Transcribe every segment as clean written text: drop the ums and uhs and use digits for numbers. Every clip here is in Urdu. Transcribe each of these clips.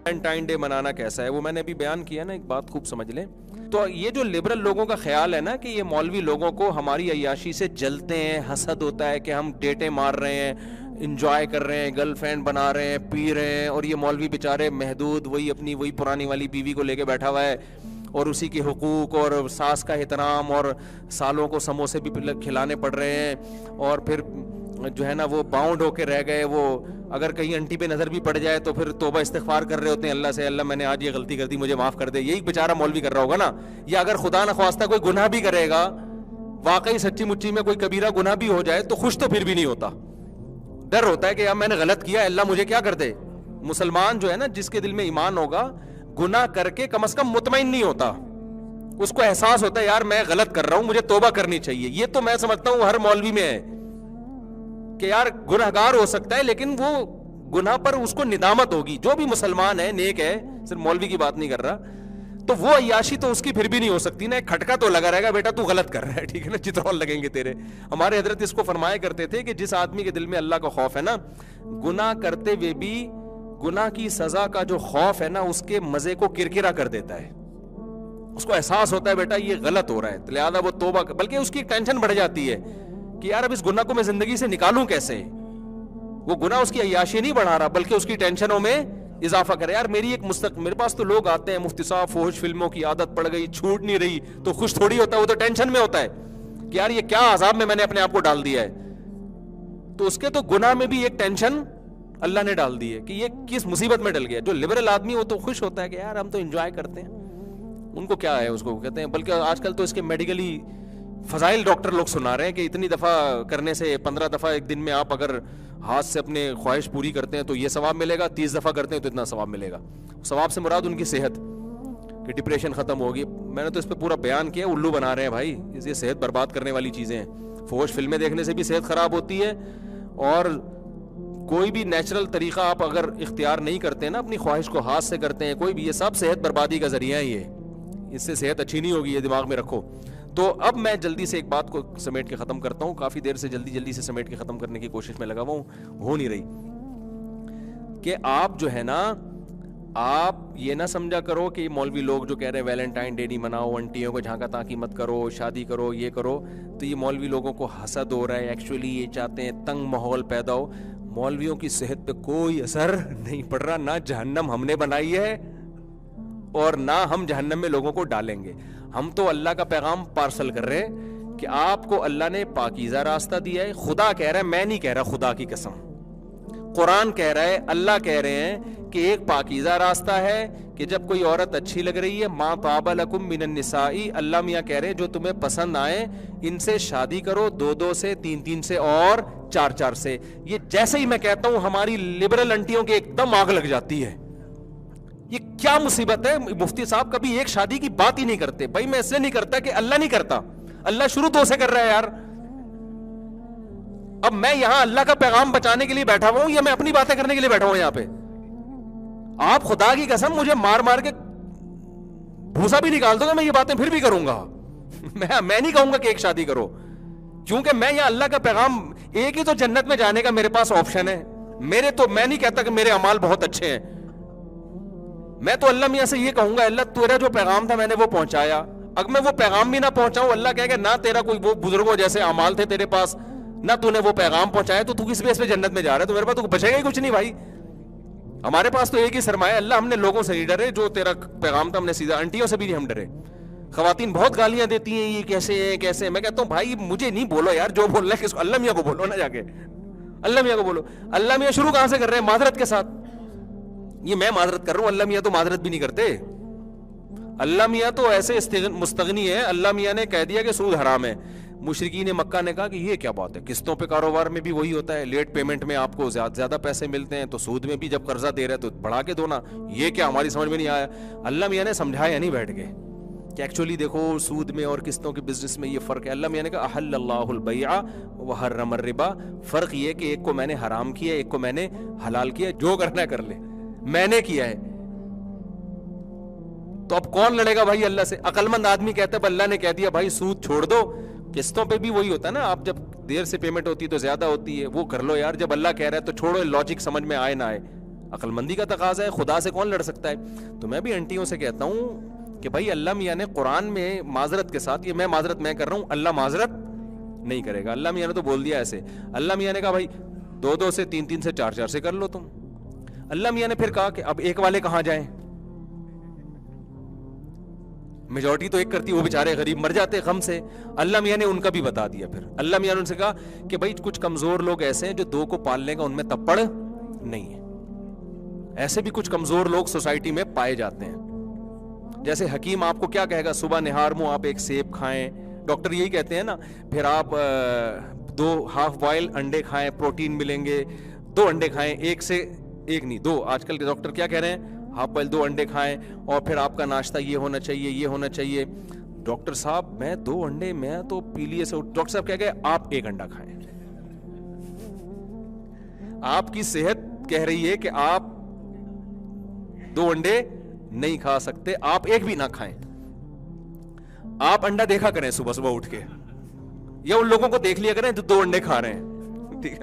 ویلنٹائن ڈے منانا کیسا ہے وہ میں نے ابھی بیان کیا نا, ایک بات خوب سمجھ لیں. تو یہ جو لبرل لوگوں کا خیال ہے نا کہ یہ مولوی لوگوں کو ہماری عیاشی سے جلتے ہیں, حسد ہوتا ہے کہ ہم ڈیٹیں مار رہے ہیں, انجوائے کر رہے ہیں, گرل فرینڈ بنا رہے ہیں, پی رہے ہیں, اور یہ مولوی بیچارے محدود وہی اپنی وہی پرانی والی بیوی کو لے کے بیٹھا ہوا ہے, اور اسی کے حقوق اور ساس کا احترام, اور سالوں کو سموسے بھی کھلانے پڑ رہے ہیں, اور پھر جو ہے نا وہ باؤنڈ ہو کے رہ گئے, وہ اگر کہیں انٹی پہ نظر بھی پڑ جائے تو پھر توبہ استغفار کر رہے ہوتے ہیں اللہ سے, اللہ میں نے آج یہ غلطی کر دی مجھے معاف کر دے. یہی بیچارہ مولوی کر رہا ہوگا نا. یا اگر خدا نخواستہ کوئی گناہ بھی کرے گا, واقعی سچی مچی میں کوئی کبیرہ گناہ بھی ہو جائے, تو خوش تو پھر بھی نہیں ہوتا, ڈر ہوتا ہے کہ یار میں نے غلط کیا, اللہ مجھے کیا کر دے. مسلمان جو ہے نا جس کے دل میں ایمان ہوگا, گناہ کر کے کم از کم مطمئن نہیں ہوتا, اس کو احساس ہوتا ہے یار میں غلط کر رہا ہوں, مجھے توبہ کرنی چاہیے. یہ تو میں سمجھتا ہوں ہر مولوی میں ہے کہ یار گنہگار ہو سکتا ہے لیکن وہ گناہ پر اس کو ندامت ہوگی. جو بھی مسلمان ہے نیک ہے, صرف مولوی کی بات نہیں کر رہا, تو وہ عیاشی تو اس کی پھر بھی نہیں ہو سکتی نا. ایک کھٹکا تو لگا رہے گا بیٹا تو غلط کر رہا ہے, ٹھیک ہے نا, چترول لگیں گے تیرے. ہمارے حضرت اس کو فرمایا کرتے تھے کہ جس آدمی کے دل میں اللہ کا خوف ہے نا, گناہ کرتے ہوئے بھی گناہ کی سزا کا جو خوف ہے نا اس کے مزے کو کرکرا کر دیتا ہے. اس کو احساس ہوتا ہے بیٹا یہ غلط ہو رہا ہے, لہذا وہ توبہ, بلکہ اس کی ٹینشن بڑھ جاتی ہے کہ یار اب اس گناہ کو میں زندگی سے نکالوں کیسے. وہ گناہ اس کی عیاشی نہیں بڑھا رہا بلکہ اس کی ٹینشنوں میں اضافہ کرے. یار میری ایک میرے پاس تو لوگ آتے ہیں, مفتی صاحب فوج فلموں کی عادت پڑ گئی, چھوٹ نہیں رہی, تو خوش تھوڑی ہوتا ہے, وہ تو ٹینشن میں ہوتا ہے کہ یار یہ کیا عذاب میں نے اپنے آپ کو ڈال دیا ہے. تو اس کے تو گناہ میں بھی ایک ٹینشن اللہ نے ڈال دی ہے کہ یہ کس مصیبت میں ڈل گیا. جو لبرل آدمی وہ تو خوش ہوتا ہے کہ یار ہم تو انجوائے کرتے ہیں, ان کو کیا ہے, اس کو کہتے ہیں. بلکہ آج کل تو اس کے میڈیکلی فضائل ڈاکٹر لوگ سنا رہے ہیں کہ اتنی دفعہ کرنے سے 15 دفعہ ایک دن میں آپ اگر ہاتھ سے اپنے خواہش پوری کرتے ہیں تو یہ ثواب ملے گا, 30 دفعہ کرتے ہیں تو اتنا ثواب ملے گا. ثواب سے مراد ان کی صحت, کہ ڈپریشن ختم ہوگی. میں نے تو اس پہ پورا بیان کیا, الو بنا رہے ہیں بھائی, یہ صحت برباد کرنے والی چیزیں ہیں. فوج فلمیں دیکھنے سے بھی صحت خراب ہوتی ہے, اور کوئی بھی نیچرل طریقہ آپ اگر اختیار نہیں کرتے ہیں نا, اپنی خواہش کو ہاتھ سے کرتے ہیں کوئی بھی, یہ سب صحت بربادی کا ذریعہ ہی ہے. اس سے صحت اچھی نہیں ہوگی, یہ دماغ میں رکھو. تو اب میں جلدی سے ایک بات کو سمیٹ کے ختم کرتا ہوں. کافی دیر سے جلدی سے سمیٹ کے ختم کرنے کی کوشش میں لگا ہوا ہوں, ہو نہیں رہی. کہ آپ جو ہے نا, آپ یہ نہ سمجھا کرو کہ مولوی لوگ جو کہہ رہے ہیں ویلنٹائن ڈے نہیں مناؤ, انٹیوں کو جھانکا تاکی مت کرو, شادی کرو, یہ کرو, تو یہ مولوی لوگوں کو حسد ہو رہا ہے. ایکچولی یہ چاہتے ہیں تنگ ماحول پیدا ہو. مولویوں کی صحت پہ کوئی اثر نہیں پڑ رہا, نہ جہنم ہم نے بنائی ہے اور نہ ہم جہنم میں لوگوں کو ڈالیں گے. ہم تو اللہ کا پیغام پارسل کر رہے ہیں کہ آپ کو اللہ نے پاکیزہ راستہ دیا ہے. خدا کہہ رہا ہے, میں نہیں کہہ رہا, خدا کی قسم, قرآن کہہ رہا ہے, اللہ کہہ رہے ہیں کہ ایک پاکیزہ راستہ ہے کہ جب کوئی عورت اچھی لگ رہی ہے, ما طاب لکم من النساء, اللہ میاں کہہ رہے ہیں جو تمہیں پسند آئے ان سے شادی کرو, 2 سے 3 سے اور 4 سے. یہ جیسے ہی میں کہتا ہوں ہماری لبرل انٹیوں کے ایک دم آگ لگ جاتی ہے. یہ کیا مصیبت ہے, مفتی صاحب کبھی ایک شادی کی بات ہی نہیں کرتے. بھائی میں اس لیے نہیں کرتا کہ اللہ نہیں کرتا, اللہ شروع تو سے کر رہا ہے یار. اب میں یہاں اللہ کا پیغام بچانے کے لیے بیٹھا ہوا ہوں یا میں اپنی باتیں کرنے کے لیے بیٹھا ہوں یہاں پہ؟ آپ خدا کی قسم مجھے مار مار کے بھوسا بھی نکال دو گا, میں یہ باتیں پھر بھی کروں گا. میں نہیں کہوں گا کہ ایک شادی کرو, کیونکہ میں یہاں اللہ کا پیغام, ایک ہی تو جنت میں جانے کا میرے پاس آپشن ہے. میں نہیں کہتا کہ میرے اعمال بہت اچھے ہیں. میں تو اللہ میاں سے یہ کہوں گا, اللہ تیرا جو پیغام تھا میں نے وہ پہنچایا, اگر میں وہ پیغام بھی نہ پہنچاؤں, اللہ کہے گا نہ تیرا کوئی وہ بزرگوں جیسے اعمال تھے تیرے پاس, نہ تو نے وہ پیغام پہنچایا, تو کس بیس پہ جنت میں جا رہا ہے, تو میرے پاس تو بچے گا ہی کچھ نہیں بھائی. ہمارے پاس تو ایک ہی سرمایہ, اللہ ہم نے لوگوں سے نہیں ڈرے, جو تیرا پیغام تھا ہم نے سیدھا, انٹیوں سے بھی نہیں ہم ڈرے. خواتین بہت گالیاں دیتی ہیں, یہ کیسے ہیں کیسے, میں کہتا ہوں بھائی مجھے نہیں بولو یار, جو بولنا ہے کس کو, اللہ میاں کو بولو نا, جا کے اللہ میاں کو بولو. اللہ میاں شروع کہاں سے کر رہے ہیں؟ معذرت کے ساتھ. یہ میں معذرت کر رہا ہوں, اللہ میاں تو معذرت بھی نہیں کرتے. اللہ میاں تو ایسے مستغنی ہے, اللہ میاں نے کہہ دیا کہ سود حرام ہے. مشرکین مکہ نے کہا کہ یہ کیا بات ہے, قسطوں پہ کاروبار میں بھی وہی ہوتا ہے, لیٹ پیمنٹ میں آپ کو زیادہ پیسے ملتے ہیں, تو سود میں بھی جب قرضہ دے رہے تو بڑھا کے دو نا, یہ کیا ہماری سمجھ میں نہیں آیا. اللہ میاں نے سمجھایا نہیں بیٹھ کے کہ ایکچولی دیکھو سود میں اور قسطوں کے بزنس میں یہ فرق ہے. اللہ میاں نے کہا احل اللہ البیع وحرم الربا, فرق یہ کہ ایک کو میں نے حرام کیا, ایک کو میں نے حلال کیا, جو کرنا ہے کر لے, میں نے کیا ہے. تو اب کون لڑے گا بھائی اللہ سے؟ عقل مند آدمی کہتا ہے اللہ نے کہہ دیا بھائی سود چھوڑ دو, قسطوں پہ بھی وہی ہوتا ہے نا, آپ جب دیر سے پیمنٹ ہوتی ہے تو زیادہ ہوتی ہے, وہ کر لو یار. جب اللہ کہہ رہا ہے تو چھوڑو, لاجک سمجھ میں آئے نہ آئے, عقل مندی کا تقاضا ہے, خدا سے کون لڑ سکتا ہے. تو میں بھی انٹیوں سے کہتا ہوں کہ بھائی اللہ میاں نے قرآن میں معذرت کے ساتھ, یہ میں معذرت میں کر رہا ہوں, اللہ معذرت نہیں کرے گا. اللہ میاں نے تو بول دیا ایسے. اللہ میاں نے کہا بھائی 2 سے 3 سے 4 سے کر لو تم. اللہ میاں نے پھر کہا کہ اب ایک والے کہاں جائیں, میجورٹی تو ایک کرتی, وہ بیچارے غریب مر جاتے غم سے. اللہ میاں نے ان کا بھی بتا دیا. پھر اللہ میاں نے ان سے کہا کہ بھائی کچھ کمزور لوگ ایسے ہیں جو 2 کو پالنے کا ان میں تپڑ نہیں ہے. ایسے بھی کچھ کمزور لوگ سوسائٹی میں پائے جاتے ہیں. جیسے حکیم آپ کو کیا کہے گا, صبح نہار منہ آپ ایک سیب کھائیں, ڈاکٹر یہی کہتے ہیں نا. پھر آپ 2 ہاف بوائل انڈے کھائیں, پروٹین ملیں گے. 2 انڈے کھائیں, 1 سے 1 نہیں 2. آج کل کے ڈاکٹر کیا کہہ رہے ہیں, ہاف بوائل 2 انڈے کھائیں, اور پھر آپ کا ناشتہ یہ ہونا چاہیے, یہ ہونا چاہیے. ڈاکٹر صاحب میں 2 انڈے, میں تو پیلیے سے. ڈاکٹر صاحب کیا کہے, آپ 1 انڈا کھائیں. آپ کی صحت کہہ رہی ہے کہ آپ 2 انڈے نہیں کھا سکتے, آپ 1 بھی نہ کھائیں. آپ انڈا دیکھا کریں صبح صبح اٹھ کے, یا ان لوگوں کو دیکھ لیا کریں جو 2 انڈے کھا رہے ہیں, ٹھیک ہے,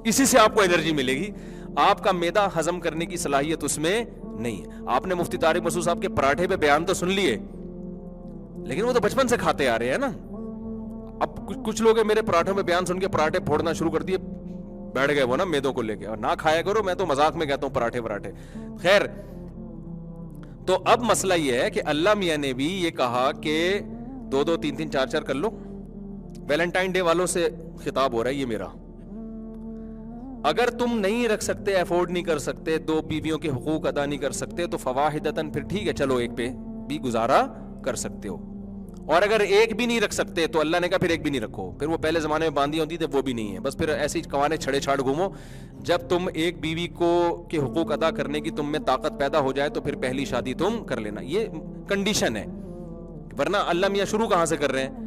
اسی سے آپ کو انرجی ملے گی. آپ کا معدہ ہضم کرنے کی صلاحیت اس میں نہیں ہے. آپ نے مفتی طارق مسعود صاحب کے پراٹھے پہ بیان تو سن لیے, لیکن وہ تو بچپن سے کھاتے آ رہے ہیں نا. اب کچھ لوگ میرے پراٹھوں میں بیان سن کے پراٹھے پھوڑنا شروع کر دیے, بیٹھ گئے وہ نا میدوں کو لے کے. اور نہ کھایا کرو, میں تو مذاق میں کہتا ہوں پراٹھے. خیر, تو اب مسئلہ یہ ہے کہ اللہ میاں نے بھی یہ کہا کہ 2 3 4 کر لو. ویلنٹائن ڈے والوں سے خطاب ہو رہا ہے یہ میرا. اگر تم نہیں رکھ سکتے, افورڈ نہیں کر سکتے, 2 بیویوں کے حقوق ادا نہیں کر سکتے, تو فواحدتاً, پھر ٹھیک ہے چلو 1 پہ بھی گزارا کر سکتے ہو. اور اگر 1 بھی نہیں رکھ سکتے تو اللہ نے کہا پھر 1 بھی نہیں رکھو. پھر وہ پہلے زمانے میں باندھی ہوتی تھی, وہ بھی نہیں ہے. بس پھر ایسی کوانے چھڑے چھاڑ گھومو. جب تم 1 بیوی کو کے حقوق ادا کرنے کی تم میں طاقت پیدا ہو جائے تو پھر پہلی شادی تم کر لینا. یہ کنڈیشن ہے, ورنہ اللہ میاں شروع کہاں سے کر رہے ہیں,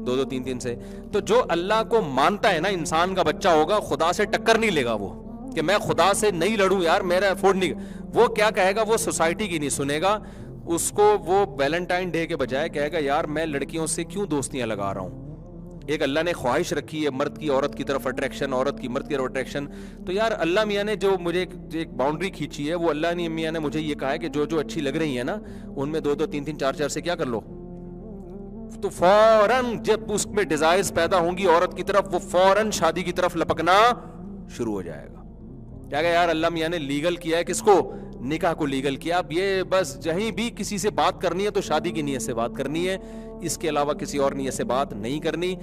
2 3 سے. تو جو اللہ کو مانتا ہے نا, انسان کا بچہ ہوگا, خدا سے ٹکر نہیں لے گا وہ, کہ میں خدا سے نہیں لڑوں یار, میرا افورڈ نہیں. وہ کیا کہے گا, وہ سوسائٹی کی نہیں سنے گا. اس کو وہ ویلنٹائن ڈے کے بجائے کہے گا یار میں لڑکیوں سے کیوں دوستیاں لگا رہا ہوں. ایک اللہ نے خواہش رکھی ہے, مرد کی عورت کی طرف اٹریکشن, عورت کی مرد کی طرف اٹریکشن. تو یار اللہ میاں نے جو مجھے ایک باؤنڈری کھینچی ہے, وہ اللہ نے میاں نے مجھے یہ کہا ہے کہ جو اچھی لگ رہی ہیں نا, ان میں 2 3 4 سے کیا کر لو. تو فوراً جب اس میں ڈیزائرز پیدا ہوں گی عورت کی طرف, وہ فوراً شادی کی طرف لپکنا شروع ہو جائے گا. کیا کہ یار اللہ میاں نے لیگل کیا ہے, کس کو, نکاح کو لیگل کیا. اب یہ بس جہیں بھی کسی سے بات کرنی ہے تو شادی کی نیت سے بات کرنی ہے, اس کے علاوہ کسی اور نیت سے بات نہیں کرنی.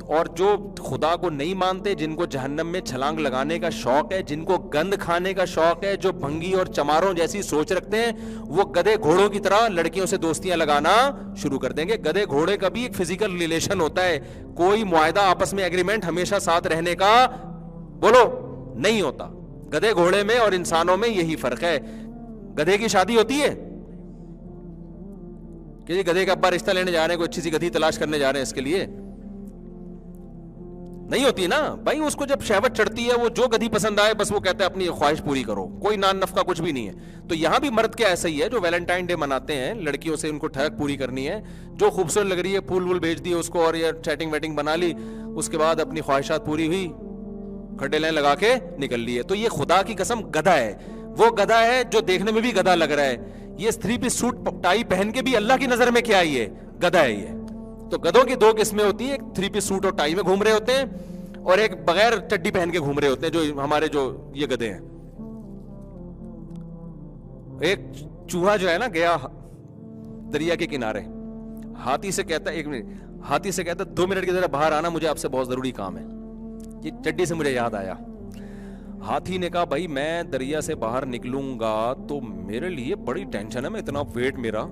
اور جو خدا کو نہیں مانتے, جن کو جہنم میں چھلانگ لگانے کا شوق ہے, جن کو گند کھانے کا شوق ہے, جو بھنگی اور چماروں جیسی سوچ رکھتے ہیں, وہ گدھے گھوڑوں کی طرح لڑکیوں سے دوستیاں لگانا شروع کر دیں گے. گدھے گھوڑے کا بھی ایک فزیکل ریلیشن ہوتا ہے, کوئی معاہدہ آپس میں ایگریمنٹ ہمیشہ ساتھ رہنے کا بولو نہیں ہوتا. گدھے گھوڑے میں اور انسانوں میں یہی فرق ہے. گدھے کی شادی ہوتی ہے کہ جی گدھے کا ابا رشتہ لینے جا رہے ہیں, کوئی اچھی سی گدھی تلاش کرنے جا رہے ہیں, اس کے لیے نہیں ہوتی نا بھائی. اس کو جب شہوت چڑھتی ہے, وہ جو گدھی پسند آئے بس وہ کہتا ہے اپنی خواہش پوری کرو, کوئی نان نفقہ کچھ بھی نہیں ہے. تو یہاں بھی مرد کیا ایسا ہی ہے, جو ویلنٹائن ڈے مناتے ہیں, لڑکیوں سے ان کو ٹھہک پوری کرنی ہے, جو خوبصورت لگ رہی ہے پھول وول بھیج دیے اس کو, اور یہ چیٹنگ ویٹنگ بنا لی, اس کے بعد اپنی خواہشات پوری ہوئی, کھڈے لائن لگا کے نکل لیے. تو یہ خدا کی قسم گدھا ہے. وہ گدھا ہے جو دیکھنے میں بھی گدھا لگ رہا ہے. یہ 3 پیس سوٹ ٹائی پہن کے بھی اللہ کی نظر میں کیا ہے, یہ گدھا ہے. یہ تو گدھوں کی 2 قسمیں ہوتی ہیں, ایک 3 پیس سوٹ اور ٹائی میں گھوم رہے ہوتے ہیں, اور ایک بغیر چڈی پہن کے گھوم رہے ہوتے ہیں, جو ہمارے جو یہ گدھے ہیں. ایک چوہا جو ہے نا, گیا دریا کے کنارے, ہاتھی سے کہتا ہے 1 منٹ, ہاتھی سے کہتا ہے 2 منٹ کی ذرا باہر آنا, مجھے آپ سے بہت ضروری کام ہے. یہ چڈی سے مجھے یاد آیا. ہاتھی نے کہا بھائی میں دریا سے باہر نکلوں گا تو میرے لیے بڑی ٹینشن ہے, میں اتنا ویٹ میرا,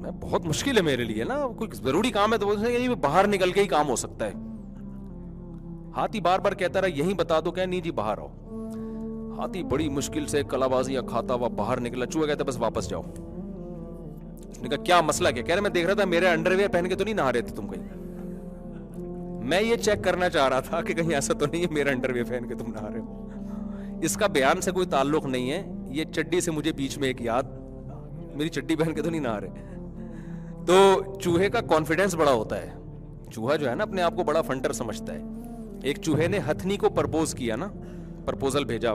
میں بہت مشکل ہے میرے لیے نا, کوئی ضروری کام ہے تو باہر نکل کے ہی کام ہو سکتا ہے. ہاتھی بار بار کہتا رہا یہیں بتا دو, کہ نہیں جی باہر آؤ. ہاتھی بڑی مشکل سے کلا بازیاں کھاتا ہوا باہر نکلا. چوہا کہتا بس واپس جاؤ. اس نے کہا کیا مسئلہ کیا؟ کہہ رہے میں دیکھ رہا تھا میرے انڈر ویئر پہن کے تو نہیں نہا رہے تھے تم کہیں, میں یہ چیک کرنا چاہ رہا تھا کہ کہیں ایسا تو نہیں ہے میرا انڈر ویئر پہن کے تم نہا رہے ہو. اس کا بیان سے کوئی تعلق نہیں ہے, یہ چڈی سے مجھے بیچ میں ایک یاد, میری چڈی پہن کے تو نہیں نہا رہے. تو چوہے کا کانفیڈنس بڑا ہوتا ہے. چوہا جو ہے نا اپنے آپ کو بڑا فنٹر سمجھتا ہے. ایک چوہے نے ہتھنی کو پرپوز کیا نا, پرپوزل بھیجا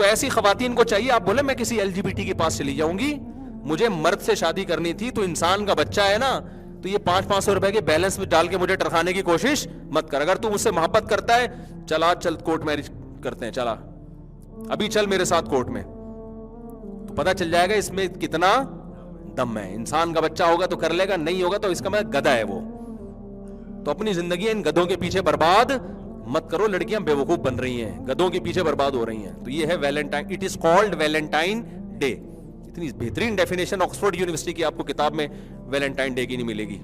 تو ایسی خواتین کو چاہیے آپ بولے میں کسی LGBT کے پاس چلی جاؤں گی, مجھے مرد سے شادی کرنی تھی, تو انسان کا بچہ ہے نا, تو یہ 500 روپے کے بیلنس میں ڈال کے مجھے ٹرکانے کی کوشش مت کر. اگر تو مجھ سے محبت کرتا ہے, چلا چل کورٹ میرج کرتے ہیں, چلا ابھی چل میرے ساتھ کورٹ میں, تو پتہ چل جائے گا اس میں کتنا دم ہے. انسان کا بچہ ہوگا تو کر لے گا, نہیں ہوگا تو اس کا میں گدھا ہے وہ. تو اپنی زندگی ان گدھوں کے پیچھے برباد مت کرو. لڑکیاں بے وقوف بن رہی ہیں, گدھوں کے پیچھے برباد ہو رہی ہیں. تو یہ ہے Valentine, it is called Valentine day. اتنی بہترین ڈیفینیشن آکسفورڈ یونیورسٹی کی آپ کو کتاب میں ویلنٹائن ڈے کی نہیں ملے گی.